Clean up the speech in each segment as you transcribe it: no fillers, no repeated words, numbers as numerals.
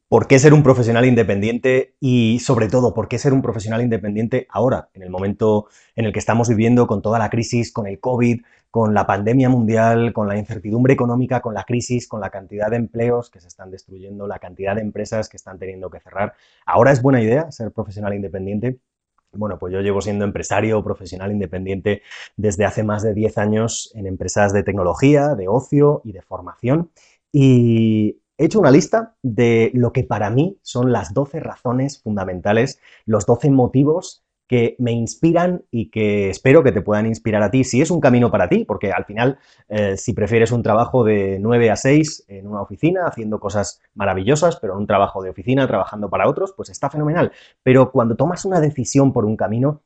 ¿Por qué ser un profesional independiente y, sobre todo, por qué ser un profesional independiente ahora, en el momento en el que estamos viviendo con toda la crisis, con el COVID, con la pandemia mundial, con la incertidumbre económica, con la crisis, con la cantidad de empleos que se están destruyendo, la cantidad de empresas que están teniendo que cerrar? ¿Ahora es buena idea ser profesional independiente? Bueno, pues yo llevo siendo empresario profesional independiente desde hace más de 10 años en empresas de tecnología, de ocio y de formación. Y he hecho una lista de lo que para mí son las 12 razones fundamentales, los 12 motivos que me inspiran y que espero que te puedan inspirar a ti, si es un camino para ti, porque al final, si prefieres un trabajo de 9 a 6 en una oficina, haciendo cosas maravillosas, pero un trabajo de oficina, trabajando para otros, pues está fenomenal. Pero cuando tomas una decisión por un camino,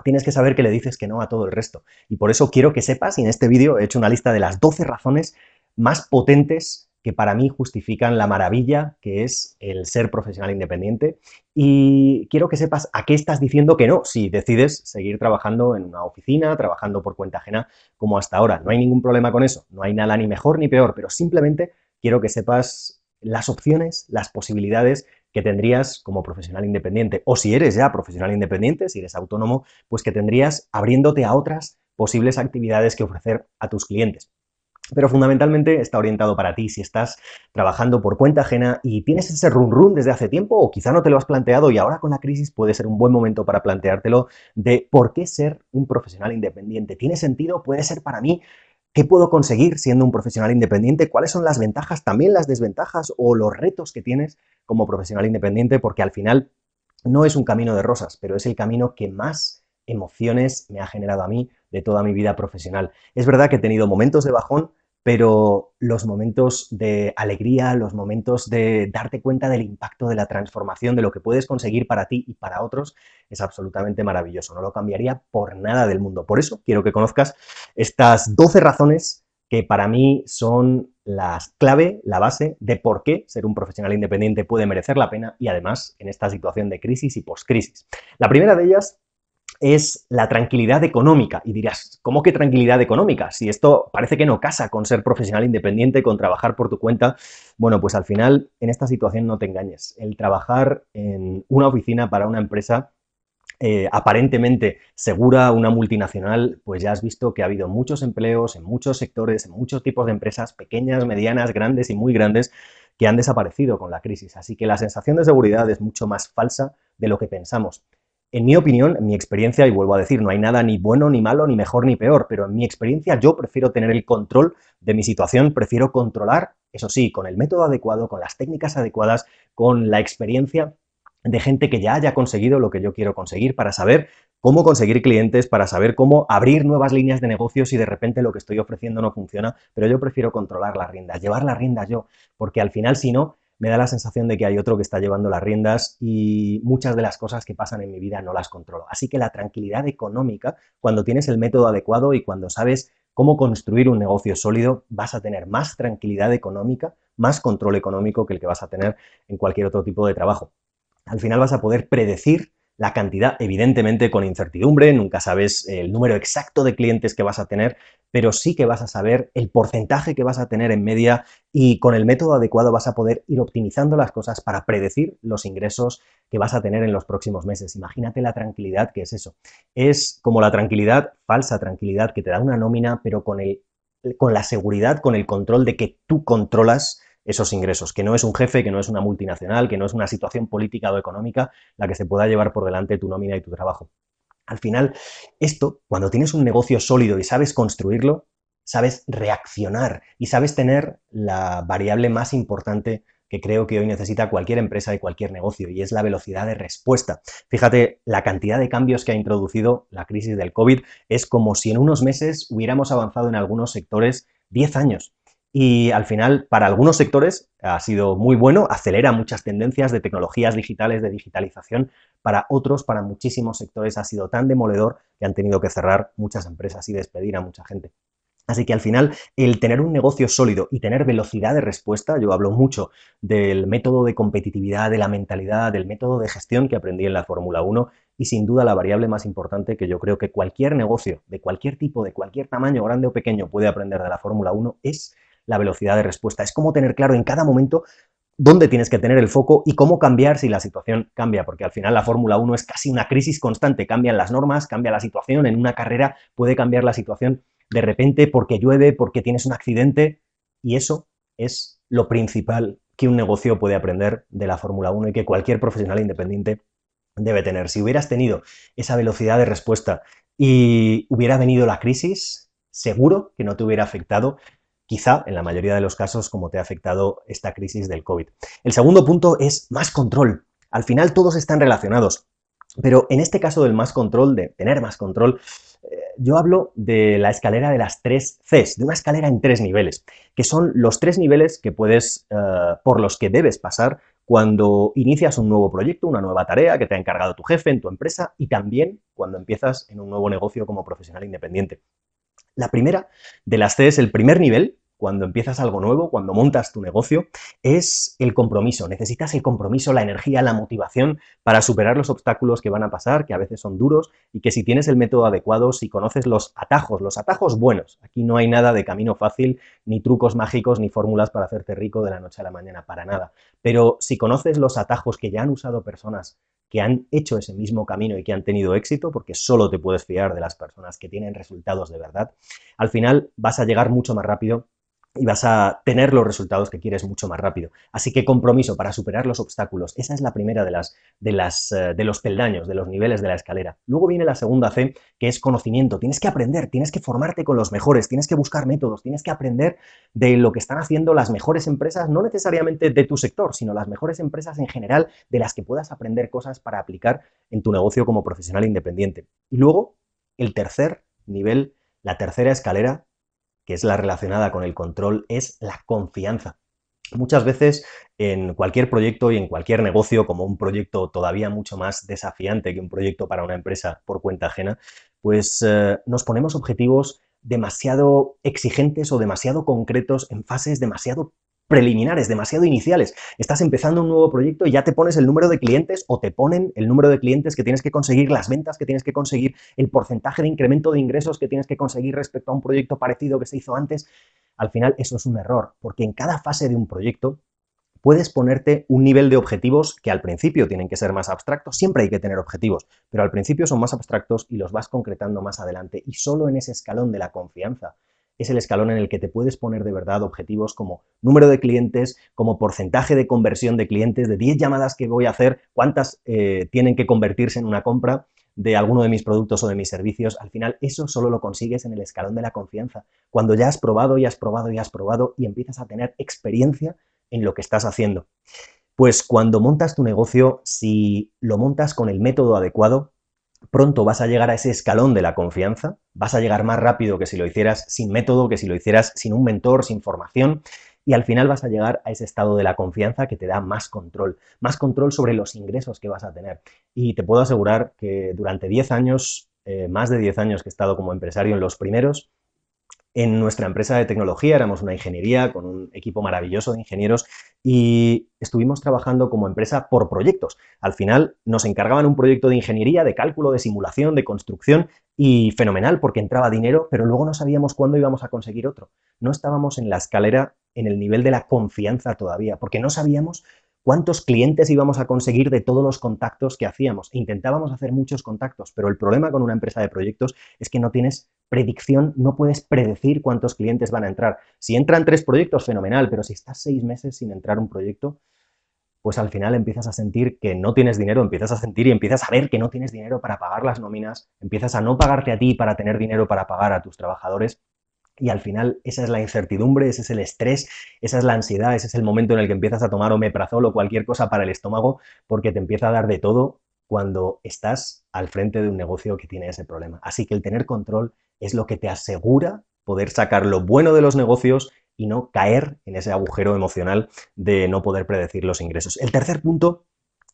tienes que saber que le dices que no a todo el resto. Y por eso quiero que sepas, y en este vídeo he hecho una lista de las 12 razones más potentes que para mí justifican la maravilla que es el ser profesional independiente. Y quiero que sepas a qué estás diciendo que no si decides seguir trabajando en una oficina, trabajando por cuenta ajena como hasta ahora. No hay ningún problema con eso, no hay nada ni mejor ni peor, pero simplemente quiero que sepas las opciones, las posibilidades que tendrías como profesional independiente. O si eres ya profesional independiente, si eres autónomo, pues que tendrías abriéndote a otras posibles actividades que ofrecer a tus clientes. Pero fundamentalmente está orientado para ti si estás trabajando por cuenta ajena y tienes ese run run desde hace tiempo o quizá no te lo has planteado y ahora con la crisis puede ser un buen momento para planteártelo de por qué ser un profesional independiente. ¿Tiene sentido? ¿Puede ser para mí? ¿Qué puedo conseguir siendo un profesional independiente? ¿Cuáles son las ventajas, también las desventajas o los retos que tienes como profesional independiente? Porque al final no es un camino de rosas, pero es el camino que más emociones me ha generado a mí de toda mi vida profesional. Es verdad que he tenido momentos de bajón, pero los momentos de alegría, los momentos de darte cuenta del impacto de la transformación, de lo que puedes conseguir para ti y para otros, es absolutamente maravilloso. No lo cambiaría por nada del mundo. Por eso quiero que conozcas estas 12 razones que para mí son las clave, la base de por qué ser un profesional independiente puede merecer la pena y además en esta situación de crisis y poscrisis. La primera de ellas es la tranquilidad económica. Y dirás, ¿cómo que tranquilidad económica? Si esto parece que no casa con ser profesional independiente, con trabajar por tu cuenta. Bueno, pues al final en esta situación no te engañes. El trabajar en una oficina para una empresa aparentemente segura, una multinacional, pues ya has visto que ha habido muchos empleos en muchos sectores, en muchos tipos de empresas, pequeñas, medianas, grandes y muy grandes, que han desaparecido con la crisis. Así que la sensación de seguridad es mucho más falsa de lo que pensamos. En mi opinión, en mi experiencia, y vuelvo a decir, no hay nada ni bueno, ni malo, ni mejor, ni peor, pero en mi experiencia yo prefiero tener el control de mi situación, prefiero controlar, eso sí, con el método adecuado, con las técnicas adecuadas, con la experiencia de gente que ya haya conseguido lo que yo quiero conseguir para saber cómo conseguir clientes, para saber cómo abrir nuevas líneas de negocios si de repente lo que estoy ofreciendo no funciona, pero yo prefiero controlar las riendas, llevar las riendas yo, porque al final si no, me da la sensación de que hay otro que está llevando las riendas y muchas de las cosas que pasan en mi vida no las controlo. Así que la tranquilidad económica, cuando tienes el método adecuado y cuando sabes cómo construir un negocio sólido, vas a tener más tranquilidad económica, más control económico que el que vas a tener en cualquier otro tipo de trabajo. Al final vas a poder predecir la cantidad, evidentemente con incertidumbre, nunca sabes el número exacto de clientes que vas a tener, pero sí que vas a saber el porcentaje que vas a tener en media y con el método adecuado vas a poder ir optimizando las cosas para predecir los ingresos que vas a tener en los próximos meses. Imagínate la tranquilidad que es eso. Es como la tranquilidad, falsa tranquilidad, que te da una nómina, pero con la seguridad, con el control de que tú controlas esos ingresos, que no es un jefe, que no es una multinacional, que no es una situación política o económica la que se pueda llevar por delante tu nómina y tu trabajo. Al final, esto, cuando tienes un negocio sólido y sabes construirlo, sabes reaccionar y sabes tener la variable más importante que creo que hoy necesita cualquier empresa y cualquier negocio, y es la velocidad de respuesta. Fíjate, la cantidad de cambios que ha introducido la crisis del COVID es como si en unos meses hubiéramos avanzado en algunos sectores 10 años. Y al final, para algunos sectores ha sido muy bueno, acelera muchas tendencias de tecnologías digitales, de digitalización. Para otros, para muchísimos sectores, ha sido tan demoledor que han tenido que cerrar muchas empresas y despedir a mucha gente. Así que al final, el tener un negocio sólido y tener velocidad de respuesta, yo hablo mucho del método de competitividad, de la mentalidad, del método de gestión que aprendí en la Fórmula 1 y sin duda la variable más importante que yo creo que cualquier negocio, de cualquier tipo, de cualquier tamaño, grande o pequeño, puede aprender de la Fórmula 1 es la velocidad de respuesta. Es como tener claro en cada momento dónde tienes que tener el foco y cómo cambiar si la situación cambia, porque al final la Fórmula 1 es casi una crisis constante, cambian las normas, cambia la situación, en una carrera puede cambiar la situación de repente porque llueve, porque tienes un accidente, y eso es lo principal que un negocio puede aprender de la Fórmula 1 y que cualquier profesional independiente debe tener. Si hubieras tenido esa velocidad de respuesta y hubiera venido la crisis, seguro que no te hubiera afectado, quizá en la mayoría de los casos, como te ha afectado esta crisis del COVID. El segundo punto es más control. Al final todos están relacionados, pero en este caso del más control, de tener más control, yo hablo de la escalera de las 3 Cs, de una escalera en 3 niveles, que son los 3 niveles que puedes, por los que debes pasar cuando inicias un nuevo proyecto, una nueva tarea que te ha encargado tu jefe en tu empresa y también cuando empiezas en un nuevo negocio como profesional independiente. La primera de las C es el primer nivel, cuando empiezas algo nuevo, cuando montas tu negocio, es el compromiso. Necesitas el compromiso, la energía, la motivación para superar los obstáculos que van a pasar, que a veces son duros, y que si tienes el método adecuado, si conoces los atajos buenos, aquí no hay nada de camino fácil, ni trucos mágicos, ni fórmulas para hacerte rico de la noche a la mañana, para nada. Pero si conoces los atajos que ya han usado personas que han hecho ese mismo camino y que han tenido éxito, porque solo te puedes fiar de las personas que tienen resultados de verdad, al final vas a llegar mucho más rápido y vas a tener los resultados que quieres mucho más rápido. Así que compromiso para superar los obstáculos. Esa es la primera de los peldaños, de los niveles de la escalera. Luego viene la segunda C, que es conocimiento. Tienes que aprender, tienes que formarte con los mejores, tienes que buscar métodos, tienes que aprender de lo que están haciendo las mejores empresas, no necesariamente de tu sector, sino las mejores empresas en general, de las que puedas aprender cosas para aplicar en tu negocio como profesional independiente. Y luego, el tercer nivel, la tercera escalera, que es la relacionada con el control, es la confianza. Muchas veces en cualquier proyecto y en cualquier negocio, como un proyecto todavía mucho más desafiante que un proyecto para una empresa por cuenta ajena, pues nos ponemos objetivos demasiado exigentes o demasiado concretos en fases demasiado preliminares, demasiado iniciales. Estás empezando un nuevo proyecto y ya te pones el número de clientes o te ponen el número de clientes que tienes que conseguir, las ventas que tienes que conseguir, el porcentaje de incremento de ingresos que tienes que conseguir respecto a un proyecto parecido que se hizo antes. Al final eso es un error, porque en cada fase de un proyecto puedes ponerte un nivel de objetivos que al principio tienen que ser más abstractos, siempre hay que tener objetivos, pero al principio son más abstractos y los vas concretando más adelante, y solo en ese escalón de la confianza es el escalón en el que te puedes poner de verdad objetivos como número de clientes, como porcentaje de conversión de clientes, de 10 llamadas que voy a hacer, cuántas tienen que convertirse en una compra de alguno de mis productos o de mis servicios. Al final eso solo lo consigues en el escalón de la confianza, cuando ya has probado y has probado y has probado y empiezas a tener experiencia en lo que estás haciendo. Pues cuando montas tu negocio, si lo montas con el método adecuado, pronto vas a llegar a ese escalón de la confianza, vas a llegar más rápido que si lo hicieras sin método, que si lo hicieras sin un mentor, sin formación, y al final vas a llegar a ese estado de la confianza que te da más control sobre los ingresos que vas a tener. Y te puedo asegurar que durante 10 años, más de 10 años que he estado como empresario, en los primeros, en nuestra empresa de tecnología éramos una ingeniería con un equipo maravilloso de ingenieros y estuvimos trabajando como empresa por proyectos. Al final nos encargaban un proyecto de ingeniería, de cálculo, de simulación, de construcción y fenomenal porque entraba dinero, pero luego no sabíamos cuándo íbamos a conseguir otro. No estábamos en la escalera, en el nivel de la confianza todavía, porque no sabíamos cuántos clientes íbamos a conseguir de todos los contactos que hacíamos. Intentábamos hacer muchos contactos, pero el problema con una empresa de proyectos es que no tienes predicción, no puedes predecir cuántos clientes van a entrar. Si entran 3 proyectos, fenomenal, pero si estás 6 meses sin entrar un proyecto, pues al final empiezas a sentir que no tienes dinero, empiezas a sentir y empiezas a ver que no tienes dinero para pagar las nóminas, empiezas a no pagarte a ti para tener dinero para pagar a tus trabajadores. Y al final esa es la incertidumbre, ese es el estrés, esa es la ansiedad, ese es el momento en el que empiezas a tomar omeprazol o cualquier cosa para el estómago porque te empieza a dar de todo cuando estás al frente de un negocio que tiene ese problema. Así que el tener control es lo que te asegura poder sacar lo bueno de los negocios y no caer en ese agujero emocional de no poder predecir los ingresos. El tercer punto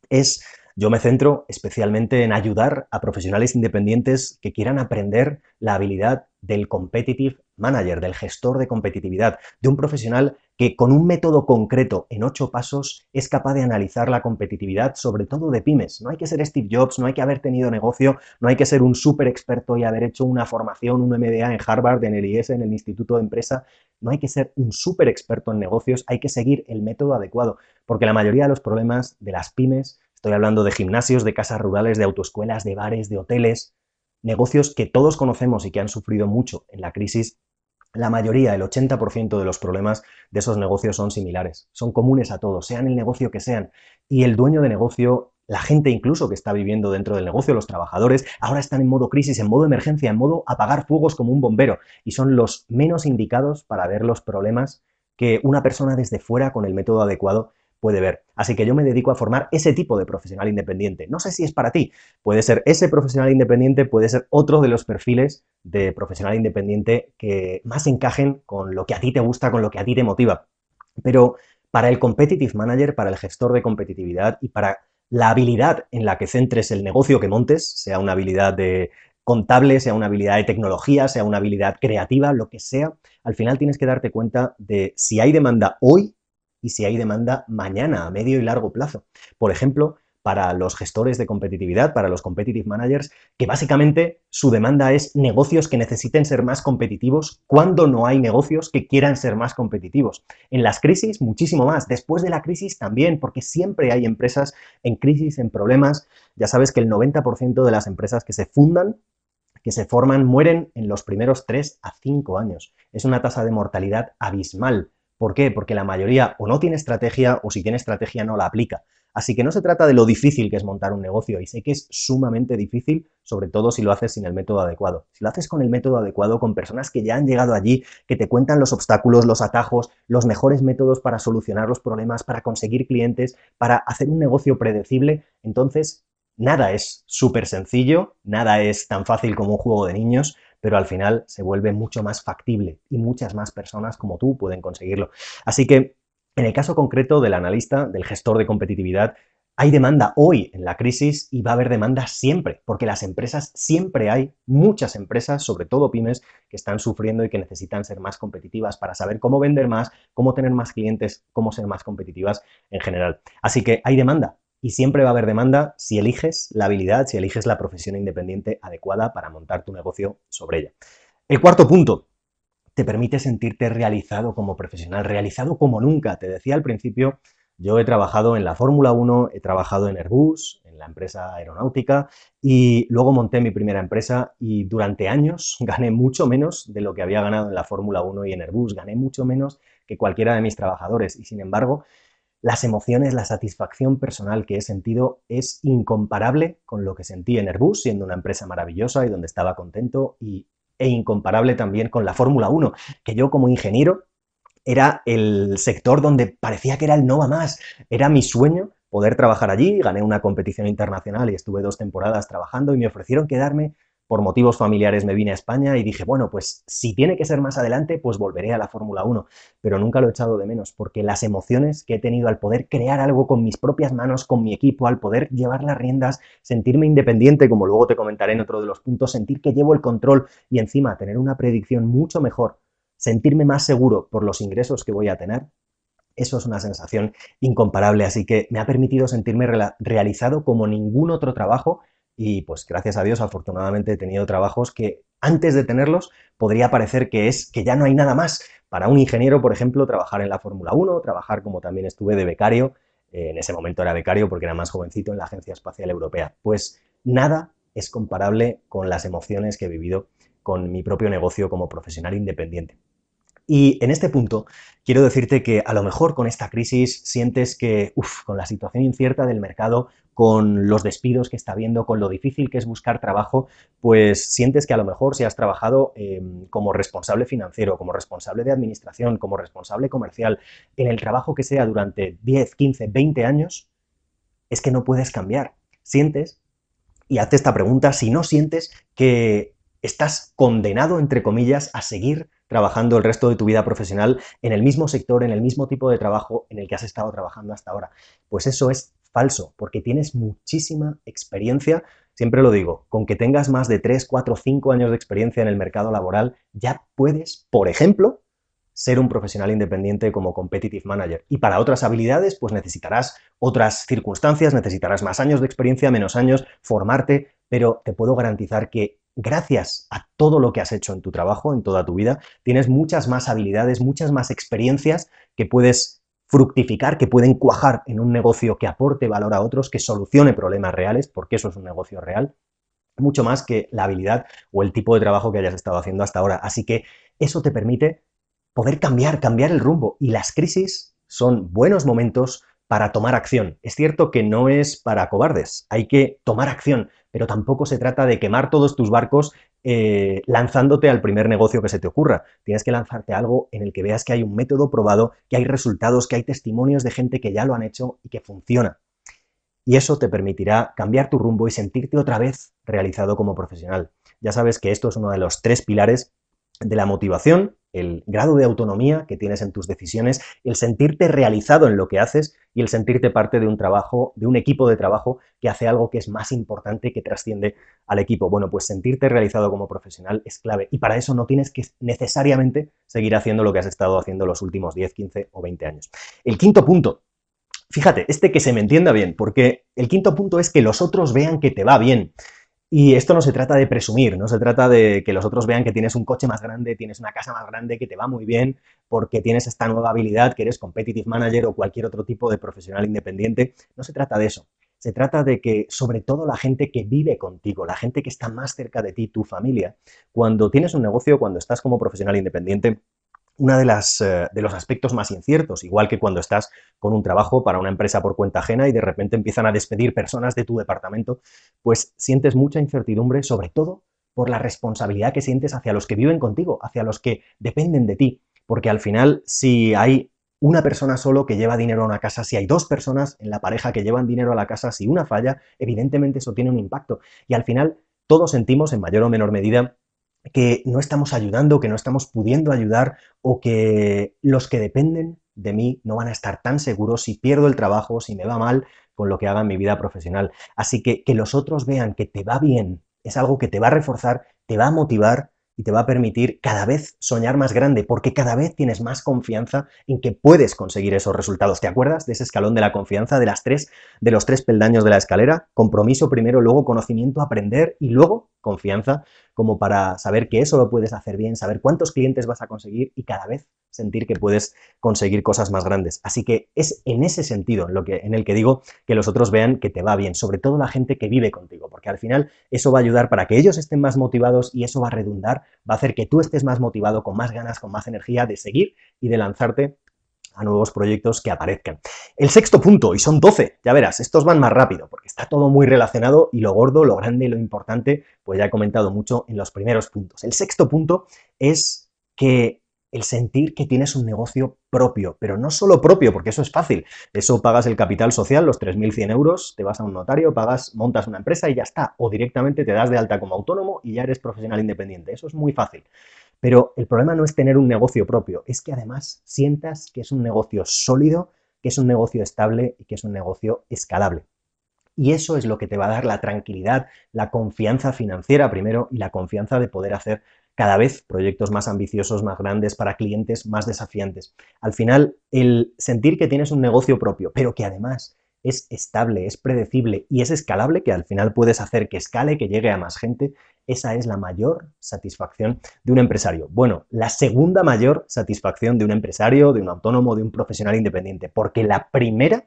es, yo me centro especialmente en ayudar a profesionales independientes que quieran aprender la habilidad del competitive manager, del gestor de competitividad, de un profesional que con un método concreto en 8 pasos es capaz de analizar la competitividad, sobre todo de pymes. No hay que ser Steve Jobs, no hay que haber tenido negocio, no hay que ser un súper experto y haber hecho una formación, un MBA en Harvard, en el IES, en el Instituto de Empresa. no hay que ser un súper experto en negocios, hay que seguir el método adecuado, porque la mayoría de los problemas de las pymes, estoy hablando de gimnasios, de casas rurales, de autoescuelas, de bares, de hoteles, negocios que todos conocemos y que han sufrido mucho en la crisis, la mayoría, el 80% de los problemas de esos negocios son similares, son comunes a todos, sean el negocio que sean. Y el dueño de negocio, la gente incluso que está viviendo dentro del negocio, los trabajadores, ahora están en modo crisis, en modo emergencia, en modo apagar fuegos como un bombero y son los menos indicados para ver los problemas que una persona desde fuera con el método adecuado puede ver. Así que yo me dedico a formar ese tipo de profesional independiente. No sé si es para ti, puede ser ese profesional independiente, puede ser otro de los perfiles de profesional independiente que más encajen con lo que a ti te gusta, con lo que a ti te motiva. Pero para el competitive manager, para el gestor de competitividad y para la habilidad en la que centres el negocio que montes, sea una habilidad de contable, sea una habilidad de tecnología, sea una habilidad creativa, lo que sea, al final tienes que darte cuenta de si hay demanda hoy y si hay demanda mañana, a medio y largo plazo. Por ejemplo, para los gestores de competitividad, para los competitive managers, que básicamente su demanda es negocios que necesiten ser más competitivos cuando no hay negocios que quieran ser más competitivos. En las crisis, muchísimo más. Después de la crisis también, porque siempre hay empresas en crisis, en problemas. Ya sabes que el 90% de las empresas que se fundan, que se forman, mueren en los primeros 3 a 5 años. Es una tasa de mortalidad abismal. ¿Por qué? Porque la mayoría o no tiene estrategia o si tiene estrategia no la aplica. Así que no se trata de lo difícil que es montar un negocio y sé que es sumamente difícil, sobre todo si lo haces sin el método adecuado. Si lo haces con el método adecuado, con personas que ya han llegado allí, que te cuentan los obstáculos, los atajos, los mejores métodos para solucionar los problemas, para conseguir clientes, para hacer un negocio predecible, entonces nada es súper sencillo, nada es tan fácil como un juego de niños, pero al final se vuelve mucho más factible y muchas más personas como tú pueden conseguirlo. Así que en el caso concreto del analista, del gestor de competitividad, hay demanda hoy en la crisis y va a haber demanda siempre, porque las empresas siempre hay, muchas empresas, sobre todo pymes, que están sufriendo y que necesitan ser más competitivas para saber cómo vender más, cómo tener más clientes, cómo ser más competitivas en general. Así que hay demanda, y siempre va a haber demanda si eliges la habilidad, si eliges la profesión independiente adecuada para montar tu negocio sobre ella. El cuarto punto, te permite sentirte realizado como profesional, realizado como nunca. Te decía al principio, yo he trabajado en la Fórmula 1, he trabajado en Airbus, en la empresa aeronáutica, y luego monté mi primera empresa y durante años gané mucho menos de lo que había ganado en la Fórmula 1 y en Airbus, gané mucho menos que cualquiera de mis trabajadores y sin embargo las emociones, la satisfacción personal que he sentido es incomparable con lo que sentí en Airbus, siendo una empresa maravillosa y donde estaba contento, e incomparable también con la Fórmula 1, que yo como ingeniero era el sector donde parecía que era el no va más, era mi sueño poder trabajar allí, gané una competición internacional y estuve 2 temporadas trabajando y me ofrecieron quedarme. Por motivos familiares me vine a España y dije, bueno, pues si tiene que ser más adelante, pues volveré a la Fórmula 1, pero nunca lo he echado de menos, porque las emociones que he tenido al poder crear algo con mis propias manos, con mi equipo, al poder llevar las riendas, sentirme independiente, como luego te comentaré en otro de los puntos, sentir que llevo el control y encima tener una predicción mucho mejor, sentirme más seguro por los ingresos que voy a tener, eso es una sensación incomparable, así que me ha permitido sentirme realizado como ningún otro trabajo y pues gracias a Dios afortunadamente he tenido trabajos que antes de tenerlos podría parecer que es que ya no hay nada más. Para un ingeniero, por ejemplo, trabajar en la Fórmula 1, trabajar como también estuve de becario, en ese momento era becario porque era más jovencito en la Agencia Espacial Europea, pues nada es comparable con las emociones que he vivido con mi propio negocio como profesional independiente. Y en este punto quiero decirte que a lo mejor con esta crisis sientes que, con la situación incierta del mercado, con los despidos que está habiendo, con lo difícil que es buscar trabajo, pues sientes que a lo mejor si has trabajado como responsable financiero, como responsable de administración, como responsable comercial, en el trabajo que sea durante 10, 15, 20 años, es que no puedes cambiar. Sientes, y hazte esta pregunta, si no sientes que estás condenado, entre comillas, a seguir trabajando el resto de tu vida profesional en el mismo sector, en el mismo tipo de trabajo en el que has estado trabajando hasta ahora. Pues eso es falso, porque tienes muchísima experiencia, siempre lo digo, con que tengas más de 3, 4, 5 años de experiencia en el mercado laboral, ya puedes, por ejemplo, ser un profesional independiente como competitive manager. Y para otras habilidades, pues necesitarás otras circunstancias, necesitarás más años de experiencia, menos años, formarte, pero te puedo garantizar que gracias a todo lo que has hecho en tu trabajo, en toda tu vida, tienes muchas más habilidades, muchas más experiencias que puedes fructificar, que pueden cuajar en un negocio que aporte valor a otros, que solucione problemas reales, porque eso es un negocio real, mucho más que la habilidad o el tipo de trabajo que hayas estado haciendo hasta ahora. Así que eso te permite poder cambiar el rumbo. Y las crisis son buenos momentos para tomar acción. Es cierto que no es para cobardes, hay que tomar acción, pero tampoco se trata de quemar todos tus barcos lanzándote al primer negocio que se te ocurra. Tienes que lanzarte a algo en el que veas que hay un método probado, que hay resultados, que hay testimonios de gente que ya lo han hecho y que funciona. Y eso te permitirá cambiar tu rumbo y sentirte otra vez realizado como profesional. Ya sabes que esto es uno de los 3 pilares de la motivación: el grado de autonomía que tienes en tus decisiones, el sentirte realizado en lo que haces y el sentirte parte de un trabajo, de un equipo de trabajo que hace algo que es más importante, que trasciende al equipo. Bueno, pues sentirte realizado como profesional es clave y para eso no tienes que necesariamente seguir haciendo lo que has estado haciendo los últimos 10, 15 o 20 años. El quinto punto. Fíjate, que se me entienda bien, porque el quinto punto es que los otros vean que te va bien. Y esto no se trata de presumir, no se trata de que los otros vean que tienes un coche más grande, tienes una casa más grande, que te va muy bien, porque tienes esta nueva habilidad, que eres competitive manager o cualquier otro tipo de profesional independiente. No se trata de eso. Se trata de que, sobre todo, la gente que vive contigo, la gente que está más cerca de ti, tu familia, cuando tienes un negocio, cuando estás como profesional independiente, una de los aspectos más inciertos, igual que cuando estás con un trabajo para una empresa por cuenta ajena y de repente empiezan a despedir personas de tu departamento, pues sientes mucha incertidumbre, sobre todo por la responsabilidad que sientes hacia los que viven contigo, hacia los que dependen de ti, porque al final, si hay una persona solo que lleva dinero a una casa, si hay 2 personas en la pareja que llevan dinero a la casa, si una falla, evidentemente eso tiene un impacto. Y al final todos sentimos, en mayor o menor medida, que no estamos ayudando, que no estamos pudiendo ayudar, o que los que dependen de mí no van a estar tan seguros si pierdo el trabajo, si me va mal con lo que haga en mi vida profesional. Así que los otros vean que te va bien es algo que te va a reforzar, te va a motivar y te va a permitir cada vez soñar más grande, porque cada vez tienes más confianza en que puedes conseguir esos resultados. ¿Te acuerdas de ese escalón de la confianza, de los 3 peldaños de la escalera? Compromiso primero, luego conocimiento, aprender y luego confianza, como para saber que eso lo puedes hacer bien, saber cuántos clientes vas a conseguir y cada vez sentir que puedes conseguir cosas más grandes. Así que es en ese sentido en el que digo que los otros vean que te va bien, sobre todo la gente que vive contigo, porque al final eso va a ayudar para que ellos estén más motivados y eso va a redundar, va a hacer que tú estés más motivado, con más ganas, con más energía de seguir y de lanzarte a nuevos proyectos que aparezcan. El sexto punto, y son 12, ya verás, estos van más rápido, porque está todo muy relacionado y lo gordo, lo grande y lo importante, pues ya he comentado mucho en los primeros puntos. El sexto punto es que el sentir que tienes un negocio propio, pero no solo propio, porque eso es fácil, eso pagas el capital social, los 3.100 euros, te vas a un notario, montas una empresa y ya está, o directamente te das de alta como autónomo y ya eres profesional independiente, eso es muy fácil. Pero el problema no es tener un negocio propio, es que además sientas que es un negocio sólido, que es un negocio estable y que es un negocio escalable. Y eso es lo que te va a dar la tranquilidad, la confianza financiera primero y la confianza de poder hacer cada vez proyectos más ambiciosos, más grandes, para clientes más desafiantes. Al final, el sentir que tienes un negocio propio, pero que además es estable, es predecible y es escalable, que al final puedes hacer que escale, que llegue a más gente, esa es la mayor satisfacción de un empresario. Bueno, la segunda mayor satisfacción de un empresario, de un autónomo, de un profesional independiente, porque la primera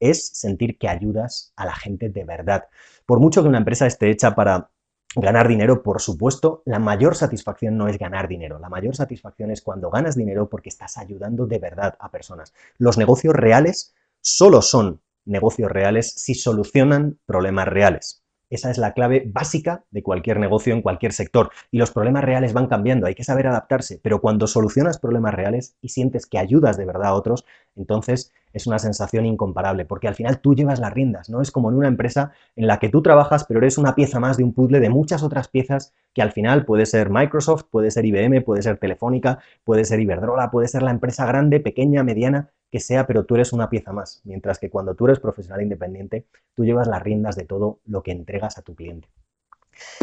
es sentir que ayudas a la gente de verdad. Por mucho que una empresa esté hecha para ganar dinero, por supuesto, la mayor satisfacción no es ganar dinero. La mayor satisfacción es cuando ganas dinero porque estás ayudando de verdad a personas. Los negocios reales solo son negocios reales si solucionan problemas reales. Esa es la clave básica de cualquier negocio en cualquier sector. Y los problemas reales van cambiando, hay que saber adaptarse, pero cuando solucionas problemas reales y sientes que ayudas de verdad a otros, entonces es una sensación incomparable, porque al final tú llevas las riendas, ¿no? Es como en una empresa en la que tú trabajas, pero eres una pieza más de un puzzle de muchas otras piezas que al final puede ser Microsoft, puede ser IBM, puede ser Telefónica, puede ser Iberdrola, puede ser la empresa grande, pequeña, mediana, que sea, pero tú eres una pieza más, mientras que cuando tú eres profesional independiente, tú llevas las riendas de todo lo que entregas a tu cliente.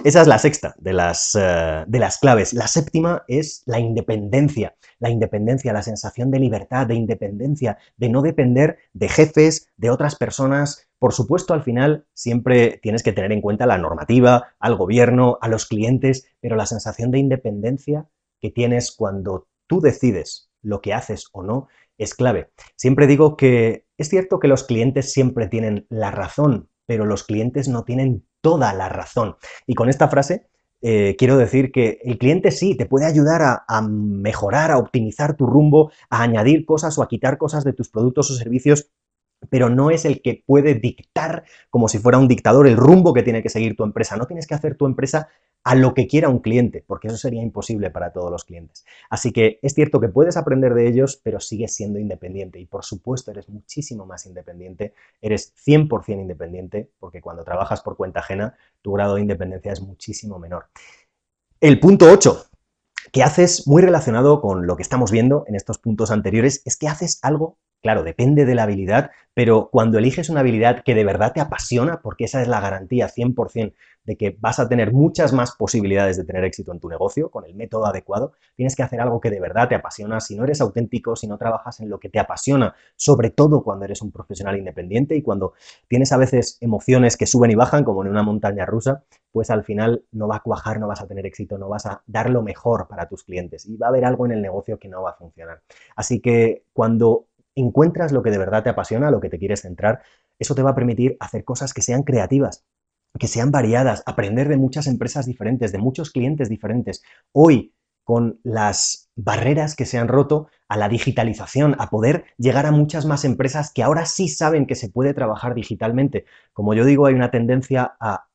Esa es la sexta de las claves. La séptima es la independencia. La independencia, la sensación de libertad, de independencia, de no depender de jefes, de otras personas. Por supuesto, al final siempre tienes que tener en cuenta la normativa, al gobierno, a los clientes, pero la sensación de independencia que tienes cuando tú decides lo que haces o no es clave. Siempre digo que es cierto que los clientes siempre tienen la razón, pero los clientes no tienen toda la razón. Y con esta frase quiero decir que el cliente sí te puede ayudar a mejorar, a optimizar tu rumbo, a añadir cosas o a quitar cosas de tus productos o servicios, pero no es el que puede dictar, como si fuera un dictador, el rumbo que tiene que seguir tu empresa. No tienes que hacer tu empresa a lo que quiera un cliente, porque eso sería imposible para todos los clientes. Así que es cierto que puedes aprender de ellos, pero sigues siendo independiente y por supuesto eres muchísimo más independiente, eres 100% independiente, porque cuando trabajas por cuenta ajena, tu grado de independencia es muchísimo menor. El punto 8 que haces muy relacionado con lo que estamos viendo en estos puntos anteriores, es que haces algo, claro, depende de la habilidad, pero cuando eliges una habilidad que de verdad te apasiona, porque esa es la garantía 100% de que vas a tener muchas más posibilidades de tener éxito en tu negocio con el método adecuado, tienes que hacer algo que de verdad te apasiona. Si no eres auténtico, si no trabajas en lo que te apasiona, sobre todo cuando eres un profesional independiente y cuando tienes a veces emociones que suben y bajan, como en una montaña rusa, pues al final no va a cuajar, no vas a tener éxito, no vas a dar lo mejor para tus clientes y va a haber algo en el negocio que no va a funcionar. Así que cuando encuentras lo que de verdad te apasiona, lo que te quieres centrar, eso te va a permitir hacer cosas que sean creativas, que sean variadas, aprender de muchas empresas diferentes, de muchos clientes diferentes. Hoy, con las barreras que se han roto a la digitalización, a poder llegar a muchas más empresas que ahora sí saben que se puede trabajar digitalmente. Como yo digo, hay una tendencia a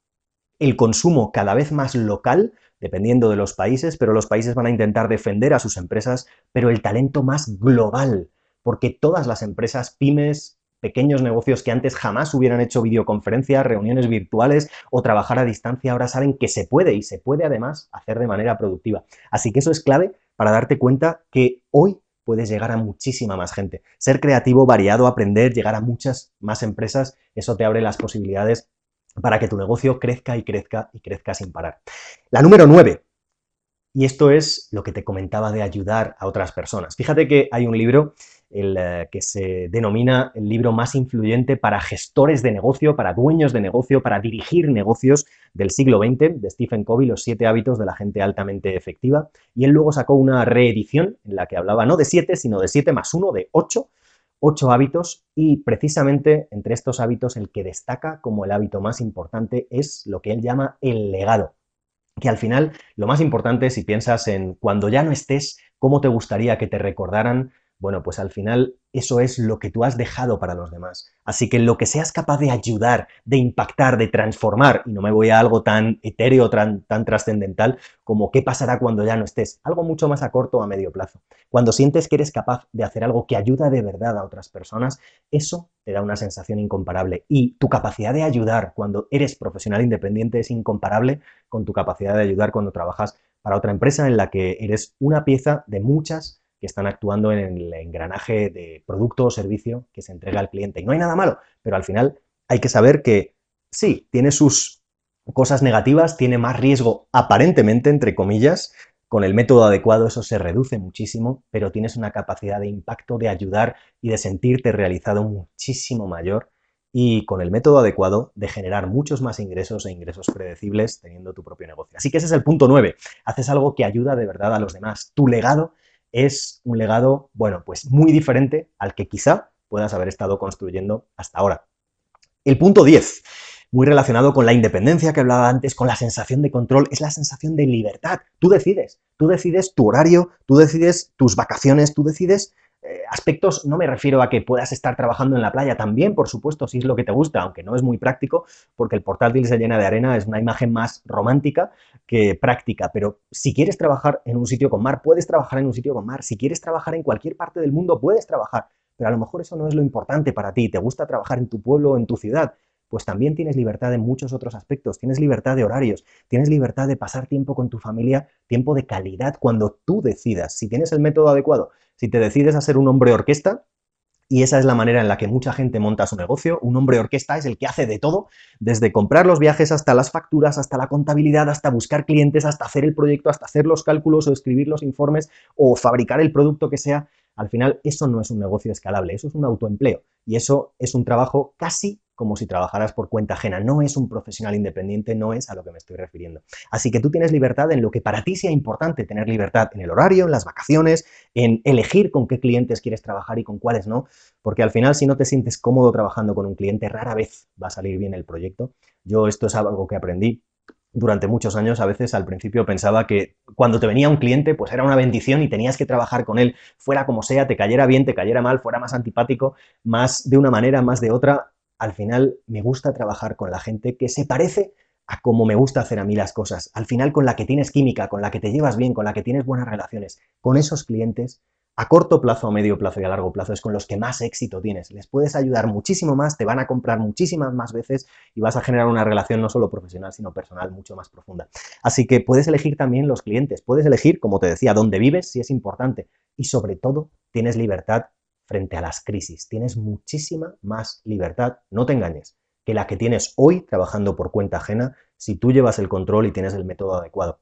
el consumo cada vez más local, dependiendo de los países, pero los países van a intentar defender a sus empresas, pero el talento más global, porque todas las empresas, pymes, pequeños negocios que antes jamás hubieran hecho videoconferencias, reuniones virtuales o trabajar a distancia, ahora saben que se puede y se puede además hacer de manera productiva. Así que eso es clave para darte cuenta que hoy puedes llegar a muchísima más gente. Ser creativo, variado, aprender, llegar a muchas más empresas, eso te abre las posibilidades para que tu negocio crezca y crezca y crezca sin parar. La número 9, y esto es lo que te comentaba de ayudar a otras personas. Fíjate que hay un libro que se denomina el libro más influyente para gestores de negocio, para dueños de negocio, para dirigir negocios del siglo XX, de Stephen Covey, Los 7 hábitos de la gente altamente efectiva, y él luego sacó una reedición en la que hablaba no de 7, sino de 7 más 1, de 8 hábitos, y precisamente entre estos hábitos el que destaca como el hábito más importante es lo que él llama el legado. Que al final lo más importante, si piensas en cuando ya no estés, cómo te gustaría que te recordaran, bueno, pues al final eso es lo que tú has dejado para los demás. Así que lo que seas capaz de ayudar, de impactar, de transformar, y no me voy a algo tan etéreo, tan trascendental como qué pasará cuando ya no estés, algo mucho más a corto o a medio plazo. Cuando sientes que eres capaz de hacer algo que ayuda de verdad a otras personas, eso te da una sensación incomparable. Y tu capacidad de ayudar cuando eres profesional independiente es incomparable con tu capacidad de ayudar cuando trabajas para otra empresa en la que eres una pieza de muchas que están actuando en el engranaje de producto o servicio que se entrega al cliente. Y no hay nada malo, pero al final hay que saber que sí, tiene sus cosas negativas, tiene más riesgo aparentemente, entre comillas. Con el método adecuado eso se reduce muchísimo, pero tienes una capacidad de impacto, de ayudar y de sentirte realizado muchísimo mayor, y con el método adecuado de generar muchos más ingresos e ingresos predecibles teniendo tu propio negocio. Así que ese es el punto 9. Haces algo que ayuda de verdad a los demás. Tu legado es un legado, bueno, pues muy diferente al que quizá puedas haber estado construyendo hasta ahora. El punto 10, muy relacionado con la independencia que hablaba antes, con la sensación de control, es la sensación de libertad. Tú decides tu horario, tú decides tus vacaciones, tú decides aspectos, no me refiero a que puedas estar trabajando en la playa también, por supuesto, si es lo que te gusta, aunque no es muy práctico, porque el portátil se llena de arena, es una imagen más romántica que práctica, pero si quieres trabajar en un sitio con mar, puedes trabajar en un sitio con mar, si quieres trabajar en cualquier parte del mundo, puedes trabajar, pero a lo mejor eso no es lo importante para ti, te gusta trabajar en tu pueblo o en tu ciudad, pues también tienes libertad en muchos otros aspectos, tienes libertad de horarios, tienes libertad de pasar tiempo con tu familia, tiempo de calidad cuando tú decidas, si tienes el método adecuado, si te decides a ser un hombre orquesta, Y esa es la manera en la que mucha gente monta su negocio. Un hombre orquesta es el que hace de todo, desde comprar los viajes hasta las facturas, hasta la contabilidad, hasta buscar clientes, hasta hacer el proyecto, hasta hacer los cálculos o escribir los informes o fabricar el producto que sea. Al final, eso no es un negocio escalable, eso es un autoempleo. Y eso es un trabajo casi como si trabajaras por cuenta ajena. No es un profesional independiente, no es a lo que me estoy refiriendo. Así que tú tienes libertad en lo que para ti sea importante, tener libertad en el horario, en las vacaciones, en elegir con qué clientes quieres trabajar y con cuáles no, porque al final si no te sientes cómodo trabajando con un cliente, rara vez va a salir bien el proyecto. Yo esto es algo que aprendí durante muchos años. A veces al principio pensaba que cuando te venía un cliente pues era una bendición y tenías que trabajar con él, fuera como sea, te cayera bien, te cayera mal, fuera más antipático, más de una manera, más de otra. Al final me gusta trabajar con la gente que se parece a cómo me gusta hacer a mí las cosas. Al final con la que tienes química, con la que te llevas bien, con la que tienes buenas relaciones, con esos clientes a corto plazo, a medio plazo y a largo plazo es con los que más éxito tienes. Les puedes ayudar muchísimo más, te van a comprar muchísimas más veces y vas a generar una relación no solo profesional, sino personal mucho más profunda. Así que puedes elegir también los clientes, puedes elegir, como te decía, dónde vives, si es importante, y sobre todo tienes libertad frente a las crisis. Tienes muchísima más libertad, no te engañes, que la que tienes hoy trabajando por cuenta ajena si tú llevas el control y tienes el método adecuado.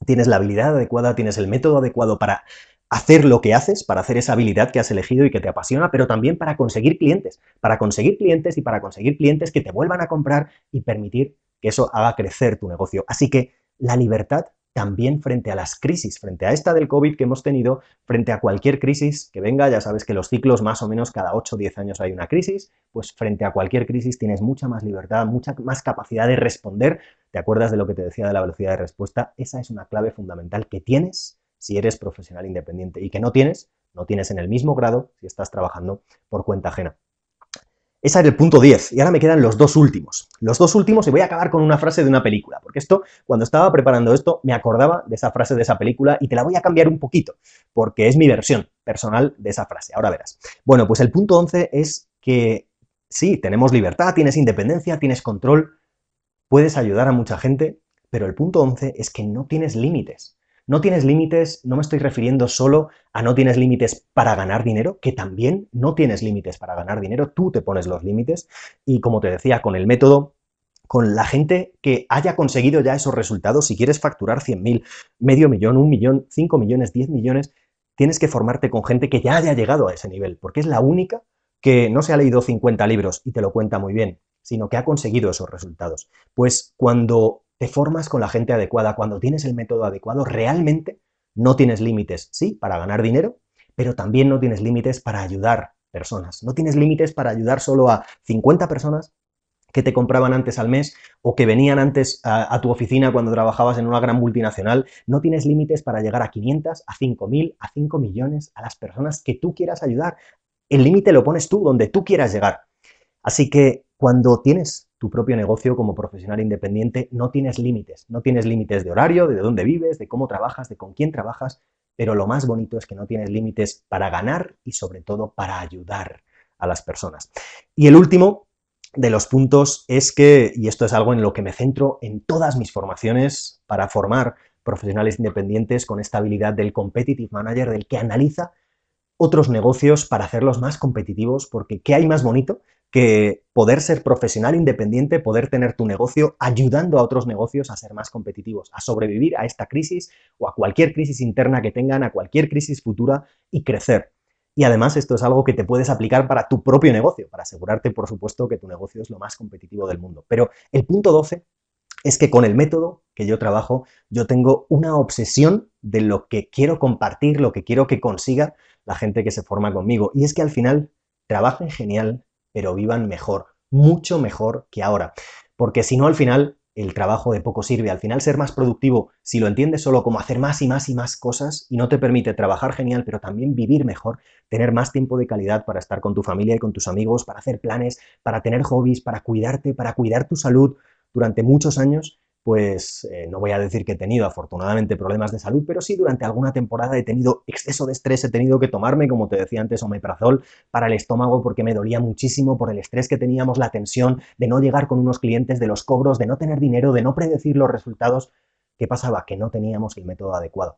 Tienes la habilidad adecuada, tienes el método adecuado para hacer lo que haces, para hacer esa habilidad que has elegido y que te apasiona, pero también para conseguir clientes y para conseguir clientes que te vuelvan a comprar y permitir que eso haga crecer tu negocio. Así que la libertad también frente a las crisis, frente a esta del COVID que hemos tenido, frente a cualquier crisis que venga, ya sabes que los ciclos más o menos cada 8 o 10 años hay una crisis, pues frente a cualquier crisis tienes mucha más libertad, mucha más capacidad de responder. ¿Te acuerdas de lo que te decía de la velocidad de respuesta? Esa es una clave fundamental que tienes si eres profesional independiente y que no tienes en el mismo grado si estás trabajando por cuenta ajena. Ese era el punto 10 y ahora me quedan los dos últimos. Los dos últimos y voy a acabar con una frase de una película, porque esto, cuando estaba preparando esto, me acordaba de esa frase de esa película y te la voy a cambiar un poquito, porque es mi versión personal de esa frase. Ahora verás. Bueno, pues el punto 11 es que sí, tenemos libertad, tienes independencia, tienes control, puedes ayudar a mucha gente, pero el punto 11 es que no tienes límites. No tienes límites, no me estoy refiriendo solo a no tienes límites para ganar dinero, que también no tienes límites para ganar dinero, tú te pones los límites y como te decía, con el método, con la gente que haya conseguido ya esos resultados, si quieres facturar 100.000, medio millón, 1 millón, 5 millones, 10 millones, tienes que formarte con gente que ya haya llegado a ese nivel, porque es la única que no se ha leído 50 libros y te lo cuenta muy bien, sino que ha conseguido esos resultados. Pues cuando te formas con la gente adecuada, cuando tienes el método adecuado, realmente no tienes límites, sí, para ganar dinero, pero también no tienes límites para ayudar personas. No tienes límites para ayudar solo a 50 personas que te compraban antes al mes o que venían antes a tu oficina cuando trabajabas en una gran multinacional. No tienes límites para llegar a 500, a 5.000, a 5 millones, a las personas que tú quieras ayudar. El límite lo pones tú, donde tú quieras llegar. Así que cuando tienes tu propio negocio como profesional independiente, no tienes límites. No tienes límites de horario, de dónde vives, de cómo trabajas, de con quién trabajas, pero lo más bonito es que no tienes límites para ganar y sobre todo para ayudar a las personas. Y el último de los puntos es que, y esto es algo en lo que me centro en todas mis formaciones para formar profesionales independientes con esta habilidad del competitive manager, del que analiza otros negocios para hacerlos más competitivos, porque ¿qué hay más bonito que poder ser profesional independiente, poder tener tu negocio ayudando a otros negocios a ser más competitivos, a sobrevivir a esta crisis o a cualquier crisis interna que tengan, a cualquier crisis futura y crecer? Y además esto es algo que te puedes aplicar para tu propio negocio, para asegurarte, por supuesto, que tu negocio es lo más competitivo del mundo. Pero el punto 12 es que con el método que yo trabajo, yo tengo una obsesión de lo que quiero compartir, lo que quiero que consiga la gente que se forma conmigo. Y es que al final trabajen genial, pero vivan mejor, mucho mejor que ahora. Porque si no, al final el trabajo de poco sirve. Al final ser más productivo, si lo entiendes solo como hacer más y más y más cosas y no te permite trabajar genial, pero también vivir mejor, tener más tiempo de calidad para estar con tu familia y con tus amigos, para hacer planes, para tener hobbies, para cuidarte, para cuidar tu salud durante muchos años, pues no voy a decir que he tenido afortunadamente problemas de salud, pero sí durante alguna temporada he tenido exceso de estrés, he tenido que tomarme, como te decía antes, omeprazol para el estómago porque me dolía muchísimo por el estrés que teníamos, la tensión de no llegar con unos clientes, de los cobros, de no tener dinero, de no predecir los resultados. ¿Qué pasaba? Que no teníamos el método adecuado.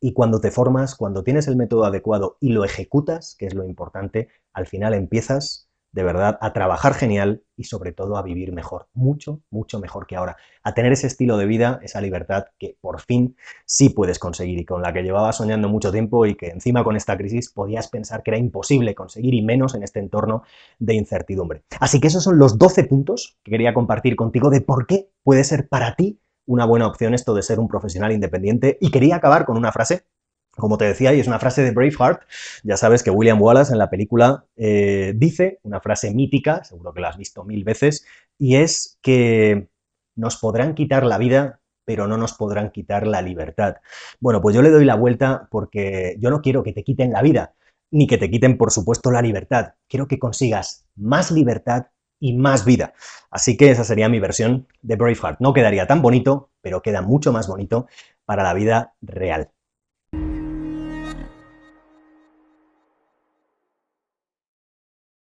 Y cuando te formas, cuando tienes el método adecuado y lo ejecutas, que es lo importante, al final empiezas de verdad a trabajar genial y sobre todo a vivir mejor, mucho, mucho mejor que ahora, a tener ese estilo de vida, esa libertad que por fin sí puedes conseguir y con la que llevabas soñando mucho tiempo y que encima con esta crisis podías pensar que era imposible conseguir y menos en este entorno de incertidumbre. Así que esos son los 12 puntos que quería compartir contigo de por qué puede ser para ti una buena opción esto de ser un profesional independiente. Y quería acabar con una frase, como te decía, y es una frase de Braveheart. Ya sabes que William Wallace en la película dice una frase mítica, seguro que la has visto 1000 veces, y es que nos podrán quitar la vida, pero no nos podrán quitar la libertad. Bueno, pues yo le doy la vuelta porque yo no quiero que te quiten la vida, ni que te quiten, por supuesto, la libertad. Quiero que consigas más libertad y más vida. Así que esa sería mi versión de Braveheart. No quedaría tan bonito, pero queda mucho más bonito para la vida real.